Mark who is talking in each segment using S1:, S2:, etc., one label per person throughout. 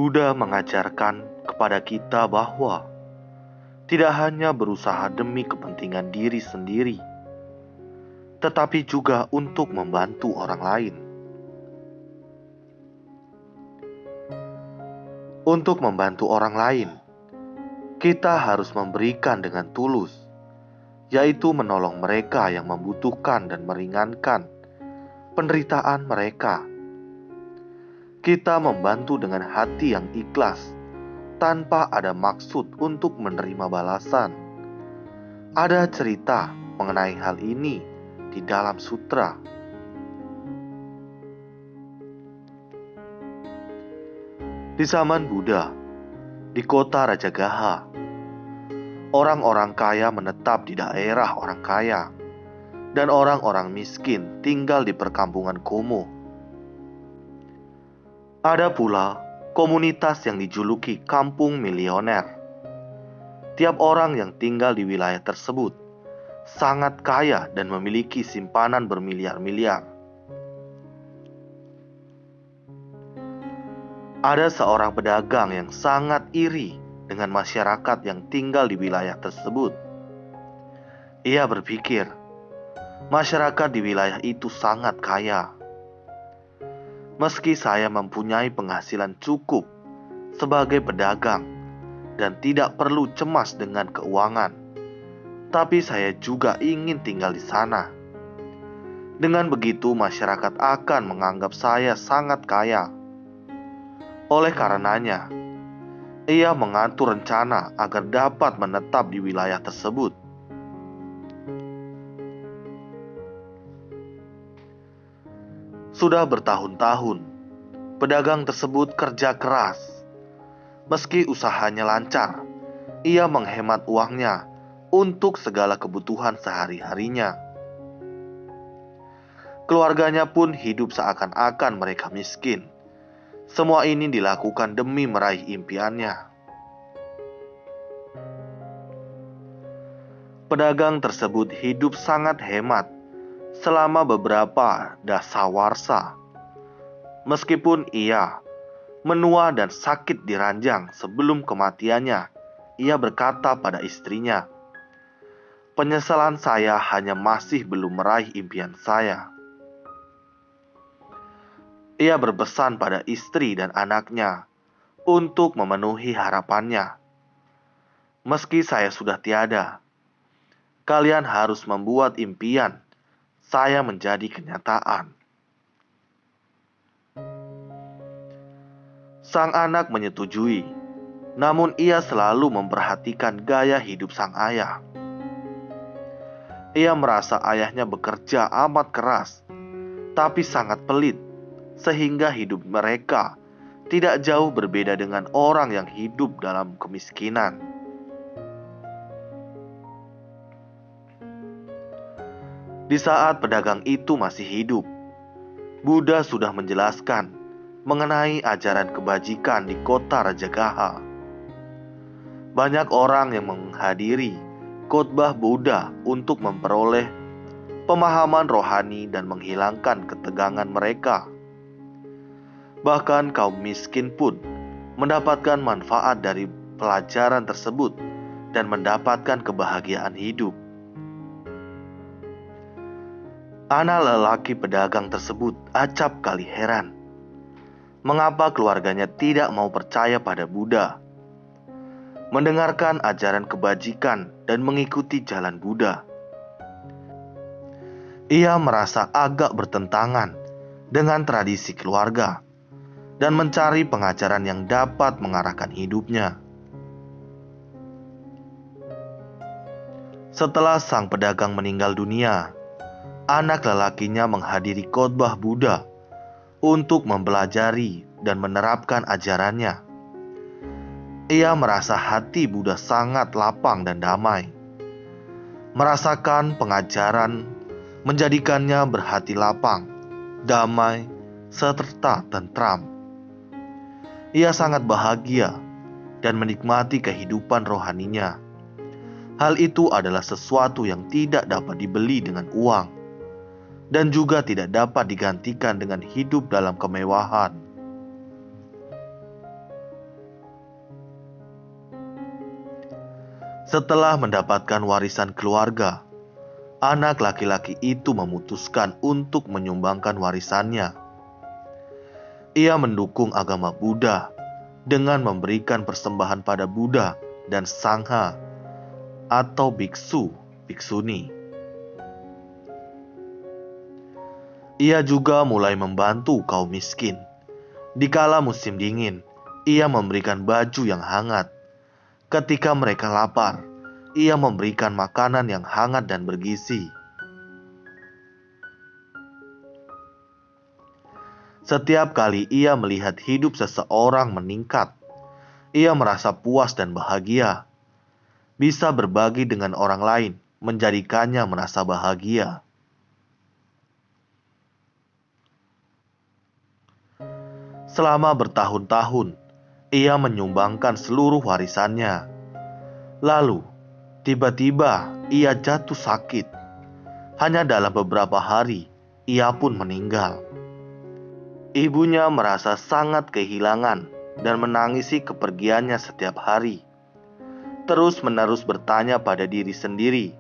S1: Buddha mengajarkan kepada kita bahwa tidak hanya berusaha demi kepentingan diri sendiri, tetapi juga untuk membantu orang lain. Untuk membantu orang lain, kita harus memberikan dengan tulus, yaitu menolong mereka yang membutuhkan dan meringankan penderitaan mereka. Kita membantu dengan hati yang ikhlas, tanpa ada maksud untuk menerima balasan. Ada cerita mengenai hal ini di dalam sutra. Di zaman Buddha, di kota Rajagaha, orang-orang kaya menetap di daerah orang kaya, dan orang-orang miskin tinggal di perkampungan kumuh. Ada pula komunitas yang dijuluki kampung milioner. Tiap orang yang tinggal di wilayah tersebut sangat kaya dan memiliki simpanan bermiliar-miliar. Ada seorang pedagang yang sangat iri dengan masyarakat yang tinggal di wilayah tersebut. Ia berpikir, masyarakat di wilayah itu sangat kaya. Meski saya mempunyai penghasilan cukup sebagai pedagang dan tidak perlu cemas dengan keuangan, tapi saya juga ingin tinggal di sana. Dengan begitu, masyarakat akan menganggap saya sangat kaya. Oleh karenanya, ia mengatur rencana agar dapat menetap di wilayah tersebut. Sudah bertahun-tahun, pedagang tersebut kerja keras. Meski usahanya lancar, ia menghemat uangnya untuk segala kebutuhan sehari-harinya. Keluarganya pun hidup seakan-akan mereka miskin. Semua ini dilakukan demi meraih impiannya. Pedagang tersebut hidup sangat hemat selama beberapa dasawarsa. Meskipun ia menua dan sakit di ranjang sebelum kematiannya, ia berkata pada istrinya, "Penyesalan saya hanya masih belum meraih impian saya." Ia berpesan pada istri dan anaknya untuk memenuhi harapannya. "Meski saya sudah tiada, kalian harus membuat impian saya menjadi kenyataan." Sang anak menyetujui, namun ia selalu memperhatikan gaya hidup sang ayah. Ia merasa ayahnya bekerja amat keras, tapi sangat pelit, sehingga hidup mereka tidak jauh berbeda dengan orang yang hidup dalam kemiskinan. Di saat pedagang itu masih hidup, Buddha sudah menjelaskan mengenai ajaran kebajikan di kota Rajagaha. Banyak orang yang menghadiri khotbah Buddha untuk memperoleh pemahaman rohani dan menghilangkan ketegangan mereka. Bahkan kaum miskin pun mendapatkan manfaat dari pelajaran tersebut dan mendapatkan kebahagiaan hidup. Anak lelaki pedagang tersebut acap kali heran. Mengapa keluarganya tidak mau percaya pada Buddha, mendengarkan ajaran kebajikan dan mengikuti jalan Buddha? Ia merasa agak bertentangan dengan tradisi keluarga dan mencari pengajaran yang dapat mengarahkan hidupnya. Setelah sang pedagang meninggal dunia, anak lelakinya menghadiri khotbah Buddha untuk mempelajari dan menerapkan ajarannya. Ia merasa hati Buddha sangat lapang dan damai. Merasakan pengajaran menjadikannya berhati lapang, damai, serta tentram. Ia sangat bahagia dan menikmati kehidupan rohaninya. Hal itu adalah sesuatu yang tidak dapat dibeli dengan uang dan juga tidak dapat digantikan dengan hidup dalam kemewahan. Setelah mendapatkan warisan keluarga, anak laki-laki itu memutuskan untuk menyumbangkan warisannya. Ia mendukung agama Buddha dengan memberikan persembahan pada Buddha dan Sangha atau biksu, biksuni. Ia juga mulai membantu kaum miskin. Dikala musim dingin, ia memberikan baju yang hangat. Ketika mereka lapar, ia memberikan makanan yang hangat dan bergizi. Setiap kali ia melihat hidup seseorang meningkat, ia merasa puas dan bahagia. Bisa berbagi dengan orang lain menjadikannya merasa bahagia. Selama bertahun-tahun, ia menyumbangkan seluruh warisannya. Lalu, tiba-tiba ia jatuh sakit. Hanya dalam beberapa hari, ia pun meninggal. Ibunya merasa sangat kehilangan dan menangisi kepergiannya setiap hari. Terus-menerus bertanya pada diri sendiri,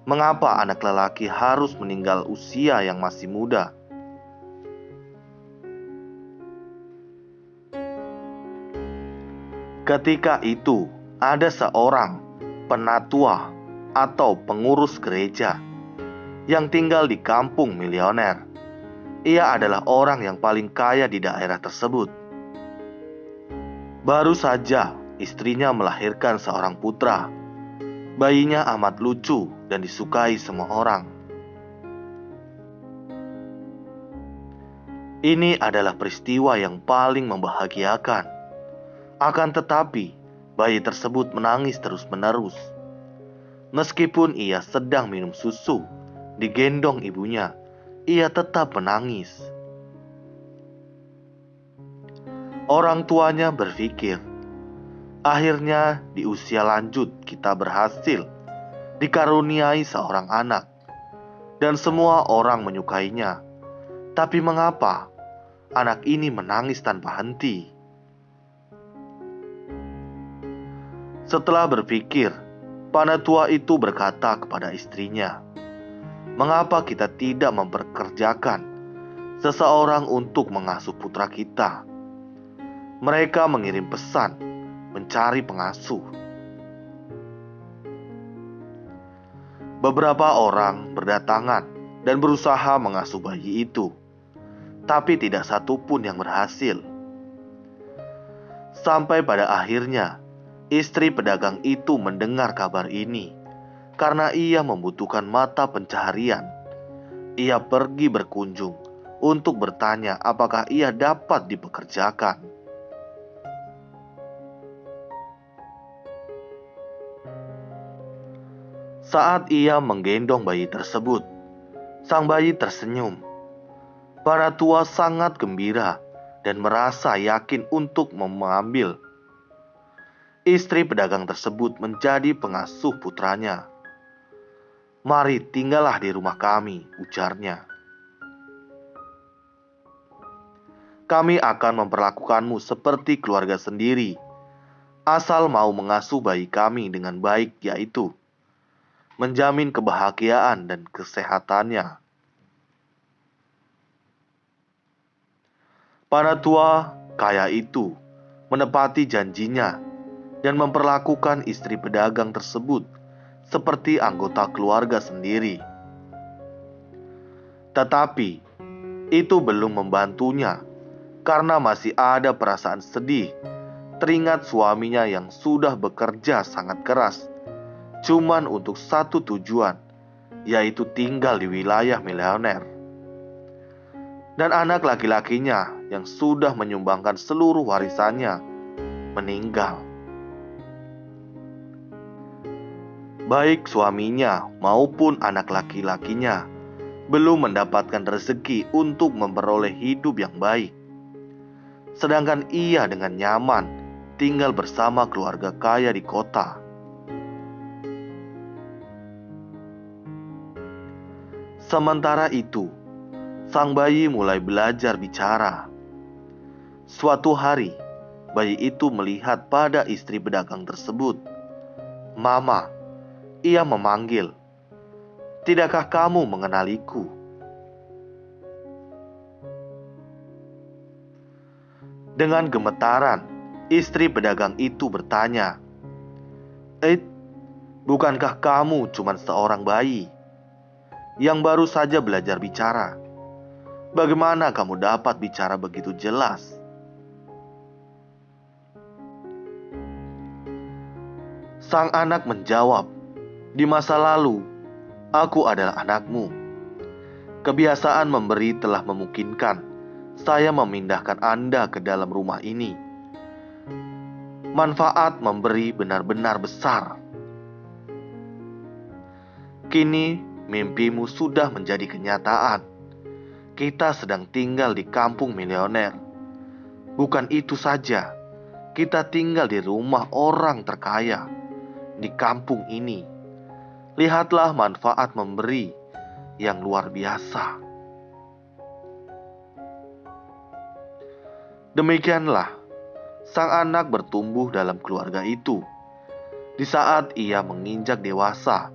S1: mengapa anak lelaki harus meninggal usia yang masih muda? Ketika itu, ada seorang penatua atau pengurus gereja yang tinggal di kampung milioner. Ia adalah orang yang paling kaya di daerah tersebut. Baru saja istrinya melahirkan seorang putra. Bayinya amat lucu dan disukai semua orang. Ini adalah peristiwa yang paling membahagiakan. Akan tetapi, bayi tersebut menangis terus-menerus. Meskipun ia sedang minum susu, digendong ibunya, ia tetap menangis. Orang tuanya berpikir, akhirnya di usia lanjut kita berhasil dikaruniai seorang anak, dan semua orang menyukainya. Tapi mengapa anak ini menangis tanpa henti? Setelah berpikir, penatua itu berkata kepada istrinya, "Mengapa kita tidak memperkerjakan seseorang untuk mengasuh putra kita?" Mereka mengirim pesan mencari pengasuh. Beberapa orang berdatangan dan berusaha mengasuh bayi itu, tapi tidak satu pun yang berhasil. Sampai pada akhirnya, istri pedagang itu mendengar kabar ini. Karena ia membutuhkan mata pencaharian, ia pergi berkunjung untuk bertanya apakah ia dapat dipekerjakan. Saat ia menggendong bayi tersebut, sang bayi tersenyum. Penatua sangat gembira dan merasa yakin untuk mengambil. Istri pedagang tersebut menjadi pengasuh putranya. "Mari tinggallah di rumah kami," ujarnya. "Kami akan memperlakukanmu seperti keluarga sendiri, asal mau mengasuh bayi kami dengan baik, yaitu menjamin kebahagiaan dan kesehatannya." Penatua kaya itu menepati janjinya dan memperlakukan istri pedagang tersebut seperti anggota keluarga sendiri. Tetapi itu belum membantunya, karena masih ada perasaan sedih teringat suaminya yang sudah bekerja sangat keras cuman untuk satu tujuan, yaitu tinggal di wilayah milioner. Dan anak laki-lakinya yang sudah menyumbangkan seluruh warisannya meninggal. Baik suaminya maupun anak laki-lakinya belum mendapatkan rezeki untuk memperoleh hidup yang baik. Sedangkan ia dengan nyaman tinggal bersama keluarga kaya di kota. Sementara itu, sang bayi mulai belajar bicara. Suatu hari, bayi itu melihat pada istri pedagang tersebut. "Mama," ia memanggil. "Tidakkah kamu mengenaliku?" Dengan gemetaran, istri pedagang itu bertanya, bukankah kamu cuma seorang bayi yang baru saja belajar bicara? Bagaimana kamu dapat bicara begitu jelas?" Sang anak menjawab, "Di masa lalu, aku adalah anakmu. Kebiasaan memberi telah memungkinkan saya memindahkan Anda ke dalam rumah ini. Manfaat memberi benar-benar besar. Kini mimpimu sudah menjadi kenyataan. Kita sedang tinggal di kampung milioner. Bukan itu saja, kita tinggal di rumah orang terkaya di kampung ini. Lihatlah manfaat memberi yang luar biasa." Demikianlah sang anak bertumbuh dalam keluarga itu. Di saat ia menginjak dewasa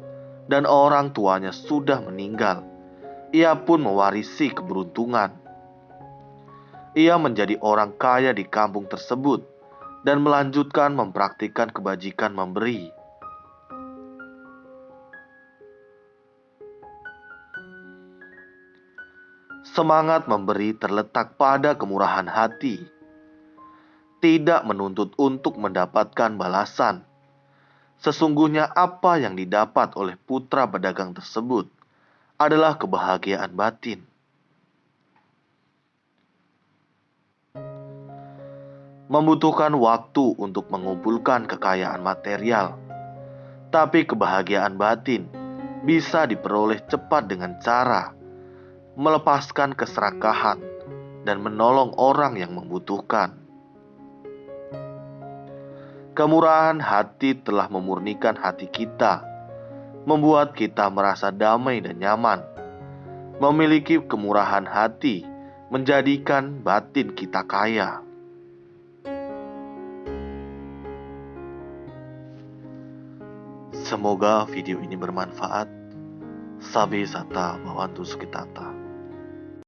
S1: dan orang tuanya sudah meninggal, ia pun mewarisi keberuntungan. Ia menjadi orang kaya di kampung tersebut dan melanjutkan mempraktikkan kebajikan memberi. Semangat memberi terletak pada kemurahan hati, tidak menuntut untuk mendapatkan balasan. Sesungguhnya apa yang didapat oleh putra pedagang tersebut adalah kebahagiaan batin. Membutuhkan waktu untuk mengumpulkan kekayaan material, tapi kebahagiaan batin bisa diperoleh cepat dengan cara melepaskan keserakahan dan menolong orang yang membutuhkan. Kemurahan hati telah memurnikan hati kita, membuat kita merasa damai dan nyaman. Memiliki kemurahan hati menjadikan batin kita kaya. Semoga video ini bermanfaat. Sabi sata bawantu sukitata.